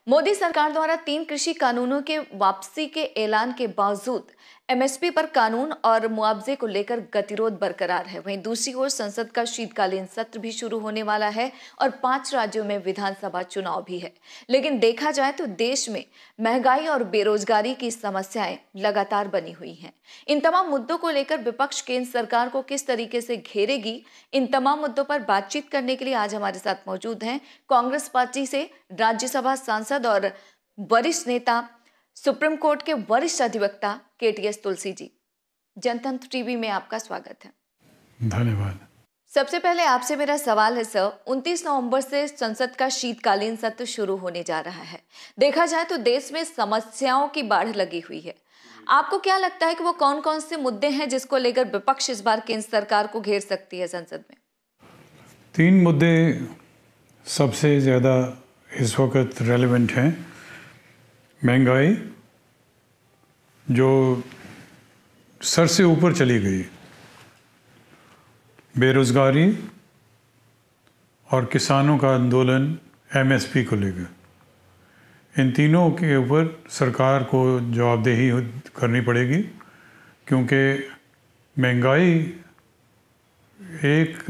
मोदी सरकार द्वारा 3 कृषि कानूनों के वापसी के ऐलान के बावजूद एमएसपी पर कानून और मुआवजे को लेकर गतिरोध बरकरार है। वहीं दूसरी ओर संसद का शीतकालीन सत्र भी शुरू होने वाला है और 5 राज्यों में विधानसभा चुनाव भी है। लेकिन देखा जाए तो देश में महंगाई और बेरोजगारी की समस्याएं लगातार बनी हुई हैं। इन तमाम मुद्दों को लेकर विपक्ष केंद्र सरकार को किस तरीके से घेरेगी, इन तमाम मुद्दों पर बातचीत करने के लिए आज हमारे साथ मौजूद हैं कांग्रेस पार्टी से राज्यसभा सांसद और वरिष्ठ नेता, सुप्रीम कोर्ट के वरिष्ठ अधिवक्ता केटीएस तुलसी जी। जनतंत्र टीवी में आपका स्वागत है। धन्यवाद। सबसे पहले आपसे मेरा सवाल है सर, 29 नवंबर से संसद का शीतकालीन सत्र शुरू होने जा रहा है। देखा जाए तो देश में समस्याओं की बाढ़ लगी हुई है। आपको क्या लगता है कि वो कौन कौन से मुद्दे हैं जिसको लेकर विपक्ष इस बार केंद्र सरकार को घेर सकती है संसद में? 3 मुद्दे सबसे ज़्यादा इस वक्त रेलेवेंट हैं। महंगाई जो सर से ऊपर चली गई, बेरोज़गारी और किसानों का आंदोलन एमएसपी को लेकर। इन तीनों के ऊपर सरकार को जवाबदेही करनी पड़ेगी, क्योंकि महंगाई एक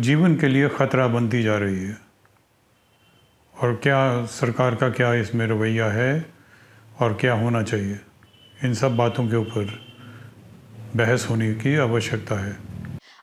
जीवन के लिए ख़तरा बनती जा रही है। और क्या सरकार का क्या इसमें रवैया है और क्या होना चाहिए, इन सब बातों के ऊपर बहस होने की आवश्यकता है।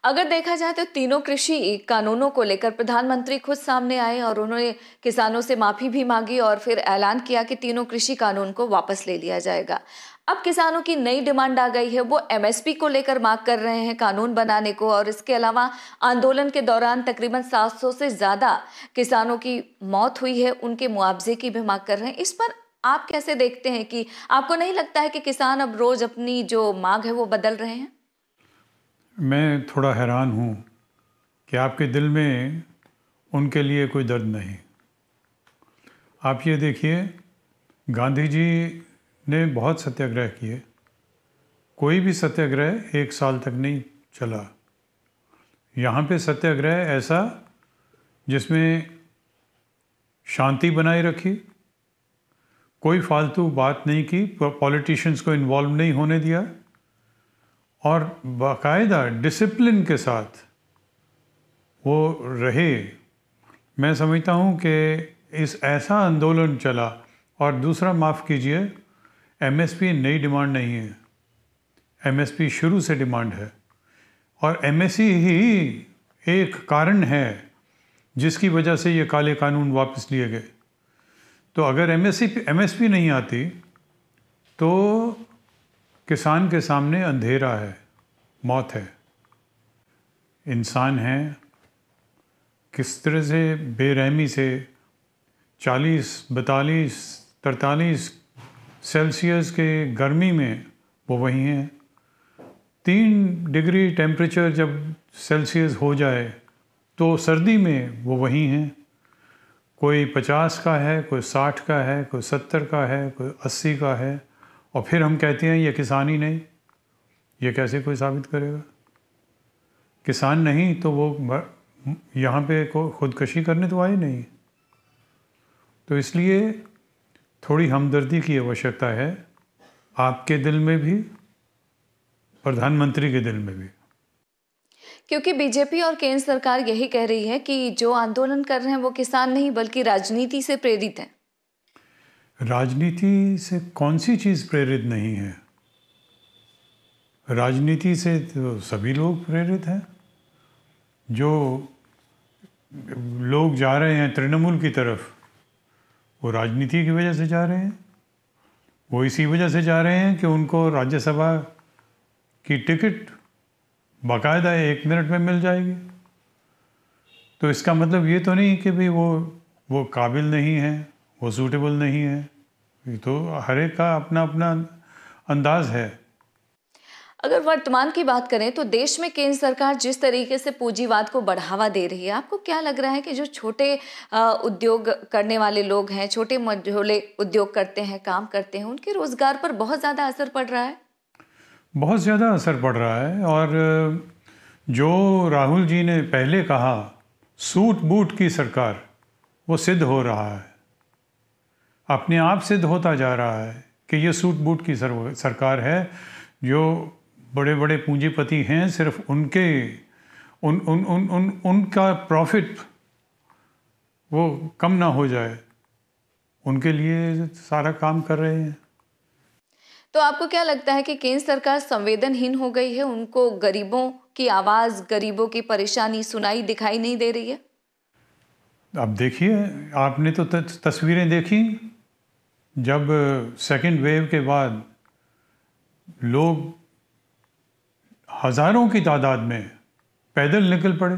अगर देखा जाए तो तीनों कृषि कानूनों को लेकर प्रधानमंत्री खुद सामने आए और उन्होंने किसानों से माफी भी मांगी और फिर ऐलान किया कि तीनों कृषि कानून को वापस ले लिया जाएगा। अब किसानों की नई डिमांड आ गई है, वो एमएसपी को लेकर मांग कर रहे हैं कानून बनाने को, और इसके अलावा आंदोलन के दौरान तकरीबन 700 से ज्यादा किसानों की मौत हुई है, उनके मुआवजे की भी मांग कर रहे हैं। इस पर आप कैसे देखते हैं कि आपको नहीं लगता है कि किसान अब रोज अपनी जो मांग है वो बदल रहे हैं? मैं थोड़ा हैरान हूँ कि आपके दिल में उनके लिए कोई दर्द नहीं। आप ये देखिए, गांधी जी ने बहुत सत्याग्रह किए, कोई भी सत्याग्रह 1 साल तक नहीं चला। यहाँ पे सत्याग्रह ऐसा जिसमें शांति बनाए रखी, कोई फालतू बात नहीं की, पॉलिटिशियंस को इन्वॉल्व नहीं होने दिया और बाकायदा डिसिप्लिन के साथ वो रहे। मैं समझता हूँ कि इस ऐसा आंदोलन चला। और दूसरा, माफ़ कीजिए, एमएसपी नई डिमांड नहीं है, एमएसपी शुरू से डिमांड है और एमएसपी ही एक कारण है जिसकी वजह से ये काले कानून वापस लिए गए। तो अगर एमएसपी नहीं आती तो किसान के सामने अंधेरा है, मौत है। इंसान हैं, किस तरह से बेरहमी से 40, 42, 43 सेल्सियस के गर्मी में वो वहीं हैं। 3 डिग्री टेम्परेचर जब सेल्सियस हो जाए तो सर्दी में वो वहीं हैं। कोई 50 का है, कोई 60 का है, कोई 70 का है, कोई 80 का है, और फिर हम कहते हैं ये किसान ही नहीं। ये कैसे कोई साबित करेगा? किसान नहीं तो वो यहाँ पे खुदकशी करने तो आए नहीं। तो इसलिए थोड़ी हमदर्दी की आवश्यकता है, आपके दिल में भी, प्रधानमंत्री के दिल में भी। क्योंकि बीजेपी और केंद्र सरकार यही कह रही है कि जो आंदोलन कर रहे हैं वो किसान नहीं बल्कि राजनीति से प्रेरित हैं। राजनीति से कौन सी चीज़ प्रेरित नहीं है? राजनीति से तो सभी लोग प्रेरित हैं। जो लोग जा रहे हैं तृणमूल की तरफ, वो राजनीति की वजह से जा रहे हैं। वो इसी वजह से जा रहे हैं कि उनको राज्यसभा की टिकट बाकायदा 1 मिनट में मिल जाएगी। तो इसका मतलब ये तो नहीं कि भाई वो काबिल नहीं है, वो सूटेबल नहीं है। ये तो हर एक का अपना अपना अंदाज है। अगर वर्तमान की बात करें तो देश में केंद्र सरकार जिस तरीके से पूंजीवाद को बढ़ावा दे रही है, आपको क्या लग रहा है कि जो छोटे उद्योग करने वाले लोग हैं, छोटे मझोले उद्योग करते हैं, काम करते हैं, उनके रोजगार पर बहुत ज़्यादा असर पड़ रहा है? बहुत ज़्यादा असर पड़ रहा है। और जो राहुल जी ने पहले कहा सूट बूट की सरकार, वो सिद्ध हो रहा है। अपने आप सिद्ध होता जा रहा है कि ये सूट बूट की सरकार है। जो बड़े बड़े पूंजीपति हैं, सिर्फ उनका प्रॉफिट वो कम ना हो जाए, उनके लिए सारा काम कर रहे हैं। तो आपको क्या लगता है कि केंद्र सरकार संवेदनहीन हो गई है? उनको गरीबों की आवाज, गरीबों की परेशानी सुनाई दिखाई नहीं दे रही है? अब देखिए, आपने तो तस्वीरें देखी, जब सेकंड वेव के बाद लोग हज़ारों की तादाद में पैदल निकल पड़े,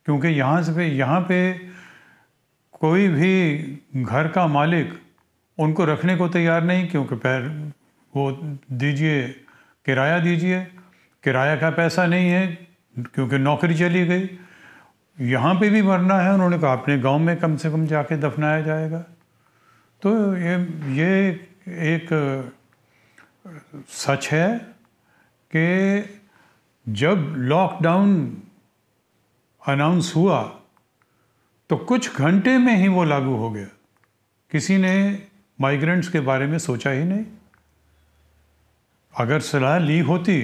क्योंकि यहाँ पे कोई भी घर का मालिक उनको रखने को तैयार नहीं, क्योंकि वो दीजिए, किराया दीजिए, किराया का पैसा नहीं है, क्योंकि नौकरी चली गई। यहाँ पे भी मरना है, उन्होंने कहा अपने गांव में कम से कम जाके दफनाया जाएगा। तो ये एक सच है कि जब लॉकडाउन अनाउंस हुआ तो कुछ घंटे में ही वो लागू हो गया। किसी ने माइग्रेंट्स के बारे में सोचा ही नहीं। अगर सलाह ली होती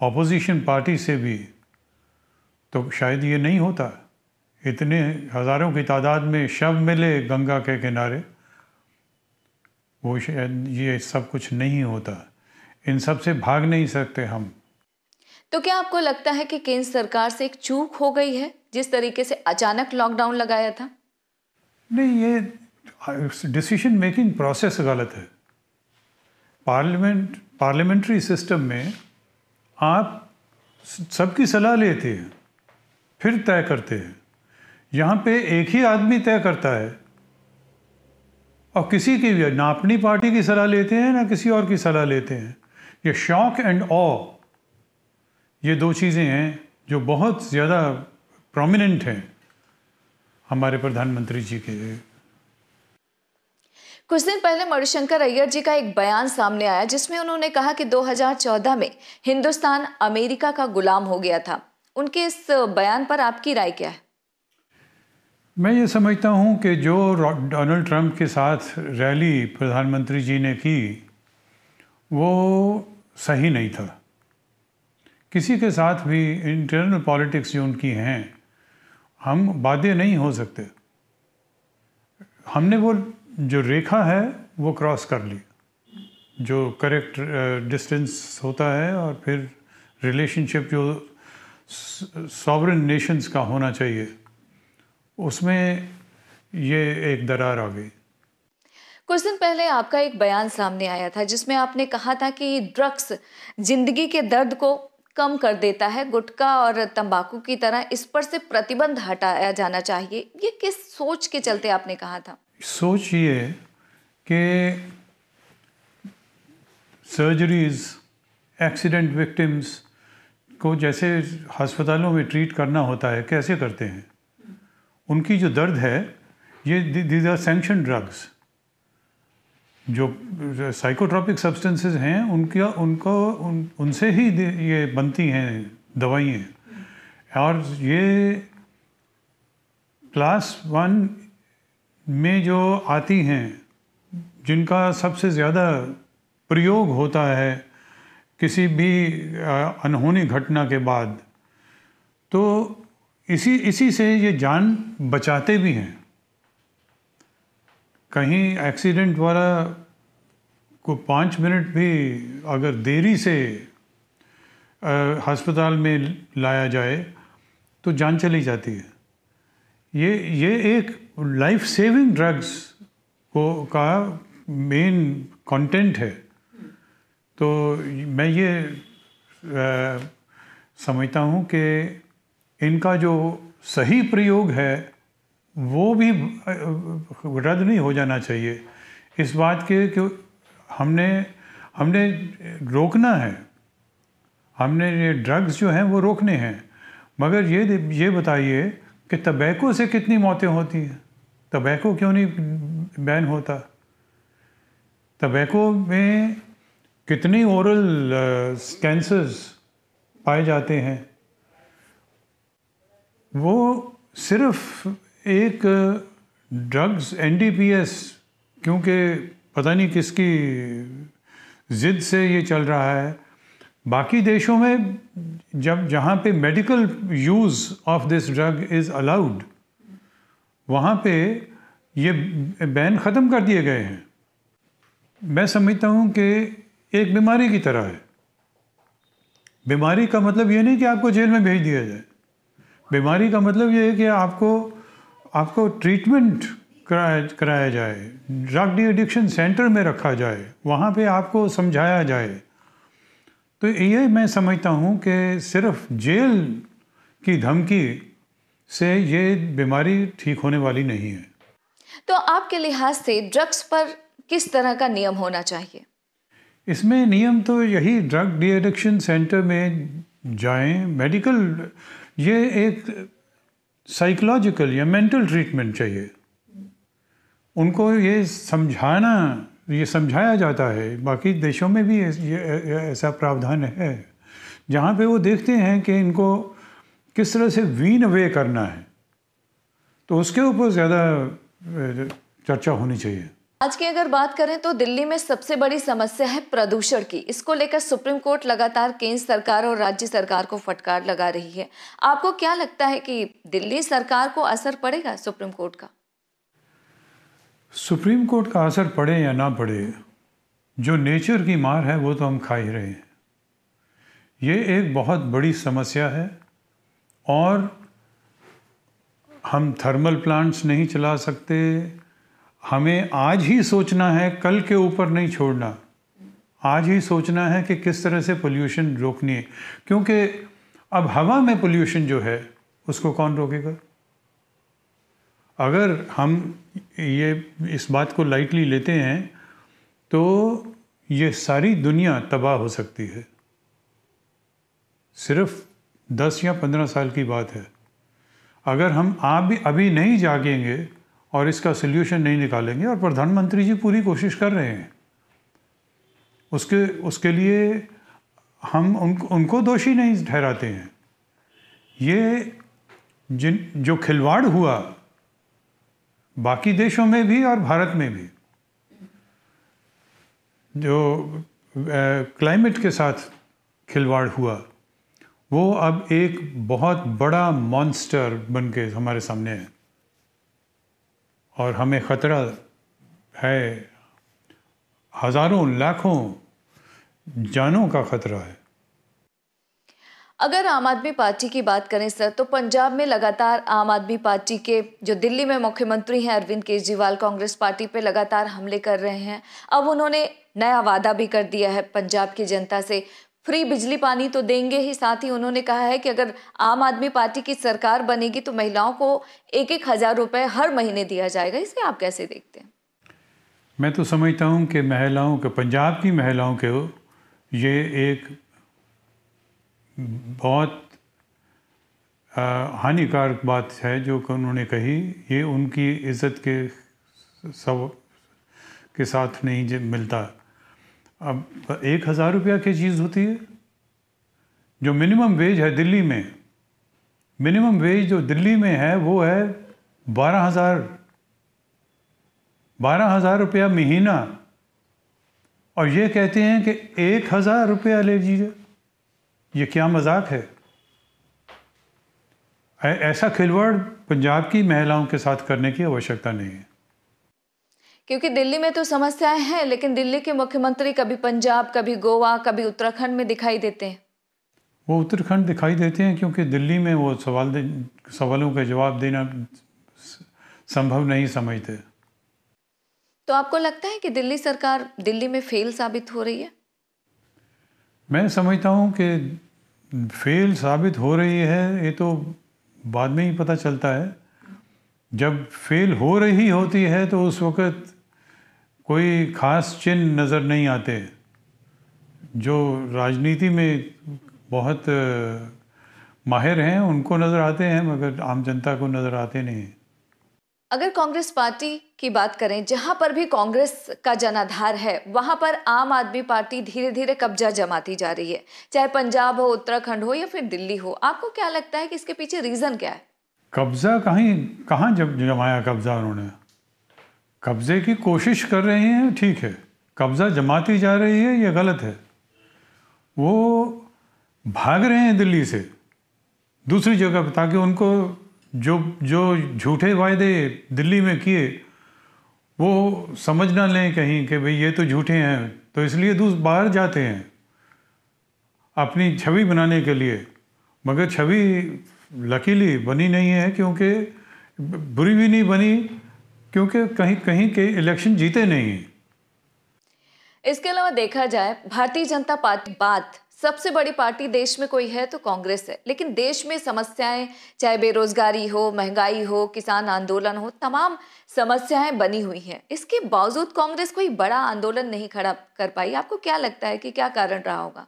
ऑपोजिशन पार्टी से भी तो शायद ये नहीं होता। इतने हज़ारों की तादाद में शव मिले गंगा के किनारे, वो शायद ये सब कुछ नहीं होता। इन सब से भाग नहीं सकते हम। तो क्या आपको लगता है कि केंद्र सरकार से एक चूक हो गई है जिस तरीके से अचानक लॉकडाउन लगाया था? नहीं, ये डिसीजन मेकिंग प्रोसेस गलत है। पार्लियामेंट्री सिस्टम में आप सबकी सलाह लेते हैं, फिर तय करते हैं। यहाँ पे एक ही आदमी तय करता है, और किसी की भी ना अपनी पार्टी की सलाह लेते हैं ना किसी और की सलाह लेते हैं। ये शॉक एंड ऑ, ये दो चीज़ें हैं जो बहुत ज़्यादा प्रोमिनेंट हैं हमारे प्रधानमंत्री जी के। कुछ दिन पहले मणिशंकर अय्यर जी का एक बयान सामने आया जिसमें उन्होंने कहा कि 2014 में हिंदुस्तान अमेरिका का गुलाम हो गया था। उनके इस बयान पर आपकी राय क्या है? मैं ये समझता हूँ कि जो डोनाल्ड ट्रंप के साथ रैली प्रधानमंत्री जी ने की वो सही नहीं था। किसी के साथ भी इंटरनल पॉलिटिक्स जो उनकी हैं, हम बाध्य नहीं हो सकते। हमने वो जो रेखा है वो क्रॉस कर ली, जो करेक्ट डिस्टेंस होता है, और फिर रिलेशनशिप जो सॉवरेन नेशंस का होना चाहिए, उसमें ये एक दरार आ गई। कुछ दिन पहले आपका एक बयान सामने आया था जिसमें आपने कहा था कि ड्रग्स जिंदगी के दर्द को कम कर देता है, गुटखा और तंबाकू की तरह इस पर से प्रतिबंध हटाया जाना चाहिए। ये किस सोच के चलते आपने कहा था? सोच ये कि सर्जरीज, एक्सीडेंट विक्टिम्स को जैसे अस्पतालों में ट्रीट करना होता है, कैसे करते हैं? उनकी जो दर्द है, ये दीज आर सैंक्शन ड्रग्स। जो साइकोट्रॉपिक सब्सटेंसेस हैं उनसे ही ये बनती हैं दवाइयाँ। और ये क्लास 1 में जो आती हैं, जिनका सबसे ज़्यादा प्रयोग होता है किसी भी अनहोनी घटना के बाद, तो इसी से ये जान बचाते भी हैं। कहीं एक्सीडेंट वाला को 5 मिनट भी अगर देरी से अस्पताल में लाया जाए तो जान चली जाती है। ये एक लाइफ सेविंग ड्रग्स का मेन कंटेंट है। तो मैं ये समझता हूँ कि इनका जो सही प्रयोग है वो भी रद्द नहीं हो जाना चाहिए। इस बात के कि हमने रोकना है, हमने ये ड्रग्स जो हैं वो रोकने हैं। मगर ये बताइए कि तंबाकू से कितनी मौतें होती हैं? तंबाकू क्यों नहीं बैन होता? तंबाकू में कितनी ओरल कैंसर्स पाए जाते हैं? वो सिर्फ एक ड्रग्स NDPS क्योंकि पता नहीं किसकी ज़िद से ये चल रहा है। बाकी देशों में जहाँ पे medical use of this drug is allowed, वहाँ पे ये बैन ख़त्म कर दिए गए हैं। मैं समझता हूँ कि एक बीमारी की तरह है। बीमारी का मतलब ये नहीं कि आपको जेल में भेज दिया जाए। बीमारी का मतलब ये है कि आपको ट्रीटमेंट कराया जाए, ड्रग डी एडिक्शन सेंटर में रखा जाए, वहाँ पे आपको समझाया जाए। तो ये मैं समझता हूँ कि सिर्फ जेल की धमकी से ये बीमारी ठीक होने वाली नहीं है। तो आपके लिहाज से ड्रग्स पर किस तरह का नियम होना चाहिए? इसमें नियम तो यही, ड्रग डी एडिक्शन सेंटर में जाएं, मेडिकल, ये एक साइकोलॉजिकल या मेंटल ट्रीटमेंट चाहिए। उनको ये समझाया जाता है। बाकी देशों में भी ऐसा प्रावधान है जहाँ पे वो देखते हैं कि इनको किस तरह से वीन अवे करना है, तो उसके ऊपर ज़्यादा चर्चा होनी चाहिए। आज की अगर बात करें तो दिल्ली में सबसे बड़ी समस्या है प्रदूषण की। इसको लेकर सुप्रीम कोर्ट लगातार केंद्र सरकार और राज्य सरकार को फटकार लगा रही है। आपको क्या लगता है कि दिल्ली सरकार को असर पड़ेगा सुप्रीम कोर्ट का? सुप्रीम कोर्ट का असर पड़े या ना पड़े, जो नेचर की मार है वो तो हम खा ही रहे हैं। ये एक बहुत बड़ी समस्या है और हम थर्मल प्लांट्स नहीं चला सकते। हमें आज ही सोचना है, कल के ऊपर नहीं छोड़ना। आज ही सोचना है कि किस तरह से पोल्यूशन रोकनी है, क्योंकि अब हवा में पोल्यूशन जो है उसको कौन रोकेगा? अगर हम इस बात को लाइटली लेते हैं तो ये सारी दुनिया तबाह हो सकती है। सिर्फ 10 या 15 साल की बात है। अगर हम अभी नहीं जागेंगे और इसका सल्यूशन नहीं निकालेंगे, और प्रधानमंत्री जी पूरी कोशिश कर रहे हैं, उसके लिए हम उनको दोषी नहीं ठहराते हैं। ये जो खिलवाड़ हुआ बाकी देशों में भी और भारत में भी, जो क्लाइमेट के साथ खिलवाड़ हुआ, वो अब एक बहुत बड़ा मॉन्स्टर बन के हमारे सामने है और हमें ख़तरा है। हज़ारों लाखों जानों का ख़तरा है। अगर आम आदमी पार्टी की बात करें सर, तो पंजाब में लगातार आम आदमी पार्टी के जो दिल्ली में मुख्यमंत्री हैं अरविंद केजरीवाल, कांग्रेस पार्टी पे लगातार हमले कर रहे हैं। अब उन्होंने नया वादा भी कर दिया है पंजाब की जनता से, फ्री बिजली पानी तो देंगे ही, साथ ही उन्होंने कहा है कि अगर आम आदमी पार्टी की सरकार बनेगी तो महिलाओं को 1-1 हज़ार रुपए हर महीने दिया जाएगा। इसे आप कैसे देखते हैं? मैं तो समझता हूँ कि पंजाब की महिलाओं को ये एक बहुत हानिकारक बात है जो कि उन्होंने कही। ये उनकी इज़्ज़त के साथ नहीं मिलता। अब 1,000 रुपया की चीज़ होती है। जो मिनिमम वेज है दिल्ली में, मिनिमम वेज जो दिल्ली में है वो है 12,000 रुपया महीना, और ये कहते हैं कि 1,000 रुपया ले लीजिए। ये क्या मजाक है? ऐसा खिलवाड़ पंजाब की महिलाओं के साथ करने की आवश्यकता नहीं है। क्योंकि दिल्ली में तो समस्याएं हैं, लेकिन दिल्ली के मुख्यमंत्री कभी पंजाब, कभी गोवा, कभी उत्तराखंड में दिखाई देते हैं। वो उत्तराखंड दिखाई देते हैं क्योंकि दिल्ली में वो सवालों का जवाब देना संभव नहीं समझते। तो आपको लगता है कि दिल्ली सरकार दिल्ली में फेल साबित हो रही है? मैं समझता हूँ कि फेल साबित हो रही है, ये तो बाद में ही पता चलता है। जब फेल हो रही होती है तो उस वक़्त कोई ख़ास चिन्ह नज़र नहीं आते। जो राजनीति में बहुत माहिर हैं उनको नज़र आते हैं, मगर आम जनता को नज़र आते नहीं। अगर कांग्रेस पार्टी की बात करें, जहां पर भी कांग्रेस का जनाधार है वहां पर आम आदमी पार्टी धीरे धीरे कब्जा जमाती जा रही है, चाहे पंजाब हो, उत्तराखंड हो या फिर दिल्ली हो। आपको क्या लगता है कि इसके पीछे रीजन क्या है? कब्जा कहाँ जमाया कब्जा उन्होंने? कब्जे की कोशिश कर रहे हैं, ठीक है, कब्जा जमाती जा रही है, ये गलत है। वो भाग रहे हैं दिल्ली से दूसरी जगह पर, ताकि उनको जो जो झूठे वायदे दिल्ली में किए वो समझ ना लें कहीं कि भाई ये तो झूठे हैं, तो इसलिए बाहर जाते हैं अपनी छवि बनाने के लिए। मगर छवि लकीली बनी नहीं है, क्योंकि बुरी भी नहीं बनी, क्योंकि कहीं कहीं के इलेक्शन जीते नहीं हैं। इसके अलावा देखा जाए, भारतीय जनता पार्टी बात सबसे बड़ी पार्टी देश में कोई है तो कांग्रेस है, लेकिन देश में समस्याएं, चाहे बेरोजगारी हो, महंगाई हो, किसान आंदोलन हो, तमाम समस्याएं बनी हुई हैं। इसके बावजूद कांग्रेस कोई बड़ा आंदोलन नहीं खड़ा कर पाई। आपको क्या लगता है कि क्या कारण रहा होगा?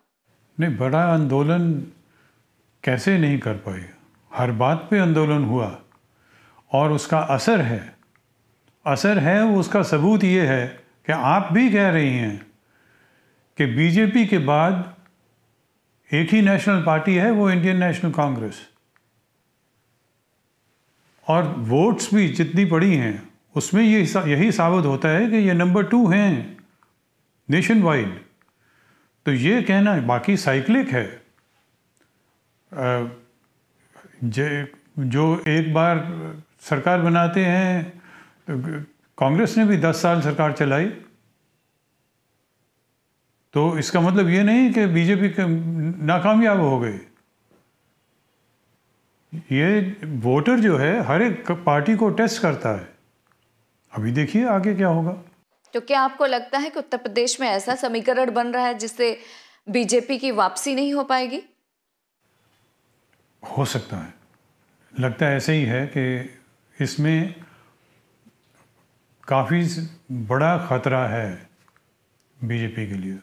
नहीं, बड़ा आंदोलन कैसे नहीं कर पाए? हर बात पे आंदोलन हुआ और उसका असर है। उसका सबूत ये है कि आप भी कह रही हैं कि बीजेपी के बाद एक ही नेशनल पार्टी है, वो इंडियन नेशनल कांग्रेस, और वोट्स भी जितनी पड़ी हैं उसमें यही साबित होता है कि ये नंबर 2 हैं नेशन वाइड। तो ये कहना, बाकी साइक्लिक है। जो एक बार सरकार बनाते हैं, तो कांग्रेस ने भी 10 साल सरकार चलाई, तो इसका मतलब ये नहीं कि बीजेपी नाकामयाब हो गई। ये वोटर जो है हर एक पार्टी को टेस्ट करता है। अभी देखिए आगे क्या होगा। तो क्या आपको लगता है कि उत्तर प्रदेश में ऐसा समीकरण बन रहा है जिससे बीजेपी की वापसी नहीं हो पाएगी? हो सकता है, लगता है ऐसे ही है कि इसमें काफ़ी बड़ा खतरा है बीजेपी के लिए।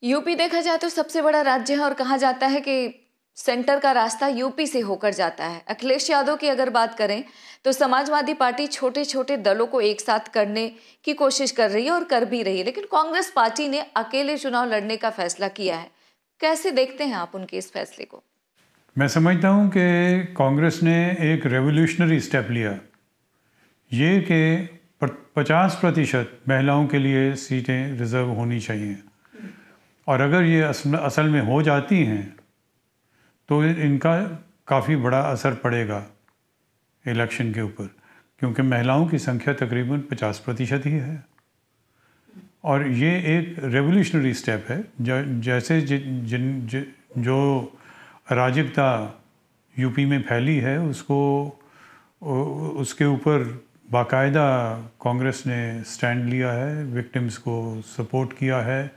यूपी देखा जाए तो सबसे बड़ा राज्य है और कहा जाता है कि सेंटर का रास्ता यूपी से होकर जाता है। अखिलेश यादव की अगर बात करें तो समाजवादी पार्टी छोटे छोटे दलों को एक साथ करने की कोशिश कर रही है और कर भी रही है, लेकिन कांग्रेस पार्टी ने अकेले चुनाव लड़ने का फैसला किया है। कैसे देखते हैं आप उनके इस फैसले को? मैं समझता हूँ कि कांग्रेस ने एक रेवोल्यूशनरी स्टेप लिया, ये कि 50% महिलाओं के लिए सीटें रिज़र्व होनी चाहिए, और अगर ये असल में हो जाती हैं तो इनका काफ़ी बड़ा असर पड़ेगा इलेक्शन के ऊपर, क्योंकि महिलाओं की संख्या तकरीबन 50% ही है। और ये एक रेवोल्यूशनरी स्टेप है। जैसे जो अराजकता यूपी में फैली है, उसके ऊपर बाकायदा कांग्रेस ने स्टैंड लिया है, विक्टिम्स को सपोर्ट किया है,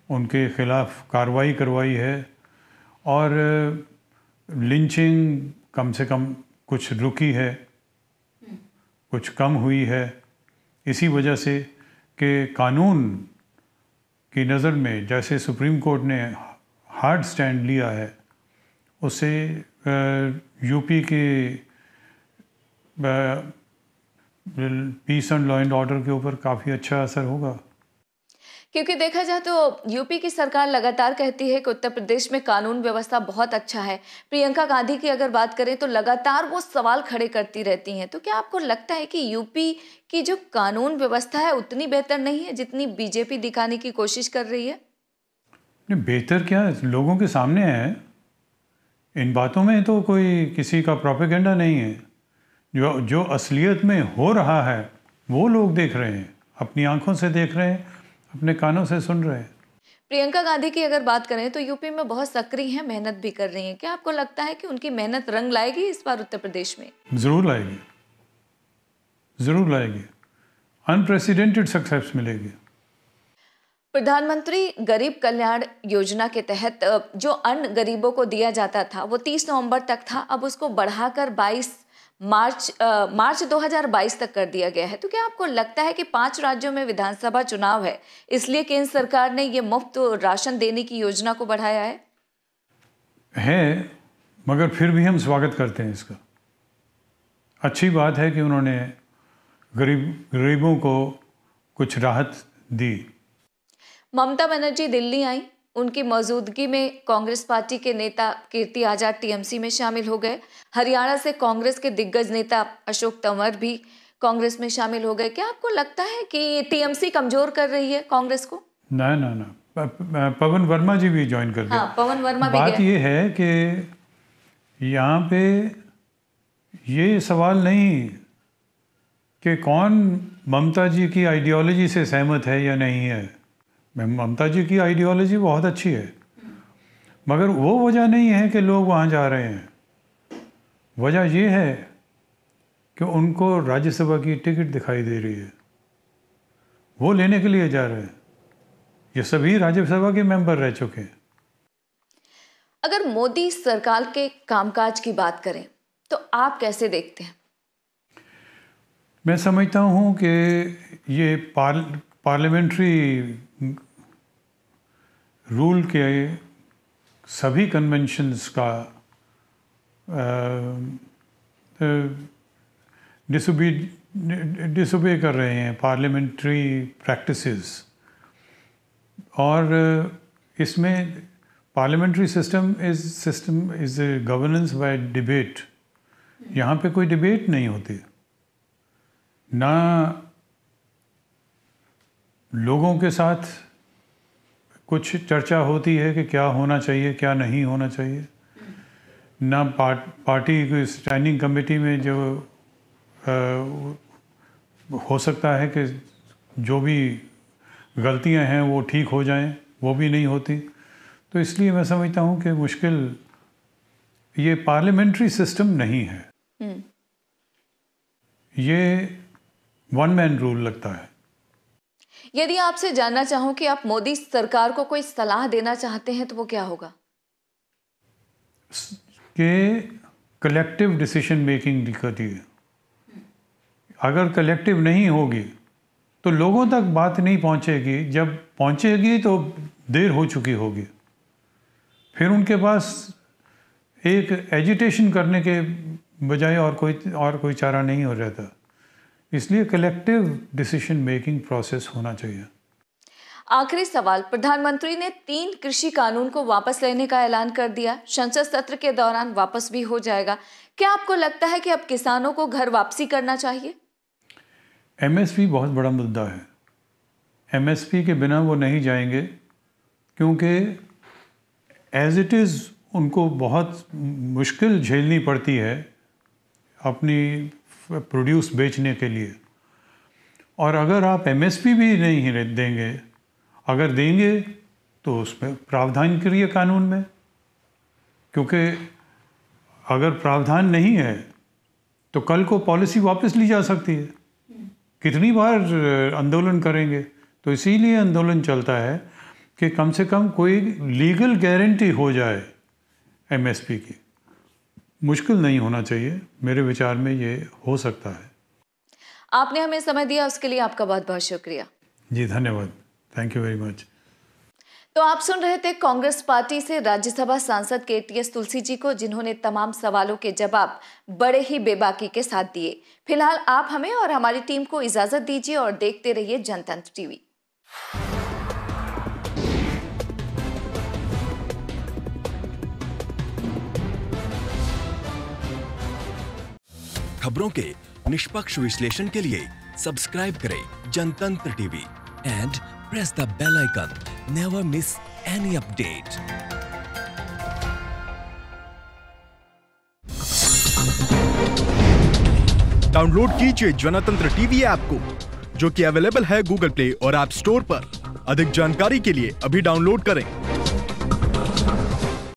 उनके खिलाफ कार्रवाई करवाई है, और लिंचिंग कम से कम कुछ रुकी है, कुछ कम हुई है, इसी वजह से कि कानून की नज़र में जैसे सुप्रीम कोर्ट ने हार्ड स्टैंड लिया है, उससे यूपी के peace and law and order के ऊपर काफ़ी अच्छा असर होगा। क्योंकि देखा जाए तो यूपी की सरकार लगातार कहती है कि उत्तर प्रदेश में कानून व्यवस्था बहुत अच्छा है। प्रियंका गांधी की अगर बात करें तो लगातार वो सवाल खड़े करती रहती हैं। तो क्या आपको लगता है कि यूपी की जो कानून व्यवस्था है उतनी बेहतर नहीं है जितनी बीजेपी दिखाने की कोशिश कर रही है? नहीं, बेहतर क्या है, लोगों के सामने है। इन बातों में तो कोई किसी का प्रोपेगेंडा नहीं है। जो असलियत में हो रहा है वो लोग देख रहे हैं, अपनी आंखों से देख रहे हैं, अपने कानों से सुन रहे हैं। प्रियंका गांधी की अगर बात करें तो यूपी में बहुत सक्रिय हैं, मेहनत भी कर रही हैं। क्या आपको लगता है कि उनकी मेहनत रंग लाएगी इस बार उत्तर प्रदेश में? ज़रूर लाएगी, ज़रूर लाएगी। अनप्रेसिडेंटेड सक्सेस मिलेगी। प्रधानमंत्री गरीब कल्याण योजना के तहत जो अन्न गरीबों को दिया जाता था वो 30 नवंबर तक था, अब उसको बढ़ाकर 22 मार्च 2022 तक कर दिया गया है। तो क्या आपको लगता है कि 5 राज्यों में विधानसभा चुनाव है, इसलिए केंद्र सरकार ने ये मुफ्त राशन देने की योजना को बढ़ाया है? मगर फिर भी हम स्वागत करते हैं इसका। अच्छी बात है कि उन्होंने गरीबों को कुछ राहत दी। ममता बनर्जी दिल्ली आई, उनकी मौजूदगी में कांग्रेस पार्टी के नेता कीर्ति आजाद टीएमसी में शामिल हो गए। हरियाणा से कांग्रेस के दिग्गज नेता अशोक तंवर भी कांग्रेस में शामिल हो गए। क्या आपको लगता है कि टीएमसी कमजोर कर रही है कांग्रेस को? ना ना ना, पवन वर्मा जी भी ज्वाइन कर गए। हाँ, पवन वर्मा भी बात गए। ये है कि यहाँ पे ये सवाल नहीं कि कौन ममता जी की आइडियोलॉजी से सहमत है या नहीं है। ममता जी की आइडियोलॉजी बहुत अच्छी है, मगर वो वजह नहीं है कि लोग वहाँ जा रहे हैं। वजह ये है कि उनको राज्यसभा की टिकट दिखाई दे रही है, वो लेने के लिए जा रहे हैं। ये सभी राज्यसभा के मेंबर रह चुके हैं। अगर मोदी सरकार के कामकाज की बात करें तो आप कैसे देखते हैं? मैं समझता हूँ कि ये पार्लियामेंट्री रूल के सभी कन्वेंशंस का डिसोबे कर रहे हैं, पार्लियामेंट्री प्रैक्टिसेस। और इसमें parliamentary system is governance by debate. यहाँ पे कोई डिबेट नहीं होती, ना लोगों के साथ कुछ चर्चा होती है कि क्या होना चाहिए क्या नहीं होना चाहिए, ना पार्टी की स्टैंडिंग कमेटी में जो हो सकता है कि जो भी गलतियां हैं वो ठीक हो जाएं, वो भी नहीं होती। तो इसलिए मैं समझता हूँ कि मुश्किल ये पार्लियामेंट्री सिस्टम नहीं है, ये वन मैन रूल लगता है। यदि आपसे जानना चाहूं कि आप मोदी सरकार को कोई सलाह देना चाहते हैं तो वो क्या होगा? कि कलेक्टिव डिसीजन मेकिंग दिक्कत है। अगर कलेक्टिव नहीं होगी तो लोगों तक बात नहीं पहुंचेगी, जब पहुंचेगी तो देर हो चुकी होगी। फिर उनके पास एक एजिटेशन करने के बजाय और कोई चारा नहीं हो रहता। इसलिए कलेक्टिव डिसीजन मेकिंग प्रोसेस होना चाहिए। आखिरी सवाल, प्रधानमंत्री ने 3 कृषि कानून को वापस लेने का ऐलान कर दिया, संसद सत्र के दौरान वापस भी हो जाएगा। क्या आपको लगता है कि अब किसानों को घर वापसी करना चाहिए? एमएसपी बहुत बड़ा मुद्दा है। एमएसपी के बिना वो नहीं जाएंगे, क्योंकि एज इट इज़ उनको बहुत मुश्किल झेलनी पड़ती है अपनी प्रोड्यूस बेचने के लिए। और अगर आप एमएसपी भी नहीं देंगे, अगर देंगे तो उसमें प्रावधान करिए कानून में, क्योंकि अगर प्रावधान नहीं है तो कल को पॉलिसी वापस ली जा सकती है। कितनी बार आंदोलन करेंगे? तो इसीलिए आंदोलन चलता है कि कम से कम कोई लीगल गारंटी हो जाए एमएसपी की। मुश्किल नहीं होना चाहिए, मेरे विचार में ये हो सकता है। आपने हमें समय दिया, उसके लिए आपका बहुत बहुत शुक्रिया। जी धन्यवाद, थैंक यू वेरी मच। तो आप सुन रहे थे कांग्रेस पार्टी से राज्यसभा सांसद केटीएस तुलसी जी को, जिन्होंने तमाम सवालों के जवाब बड़े ही बेबाकी के साथ दिए। फिलहाल आप हमें और हमारी टीम को इजाजत दीजिए और देखते रहिए जनतंत्र टीवी। खबरों के निष्पक्ष विश्लेषण के लिए सब्सक्राइब करें Jantantra TV and press the bell icon. Never miss any update. Download कीजिए जनतंत्र टीवी ऐप को, जो कि अवेलेबल है गूगल प्ले और ऐप स्टोर पर। अधिक जानकारी के लिए अभी डाउनलोड करें।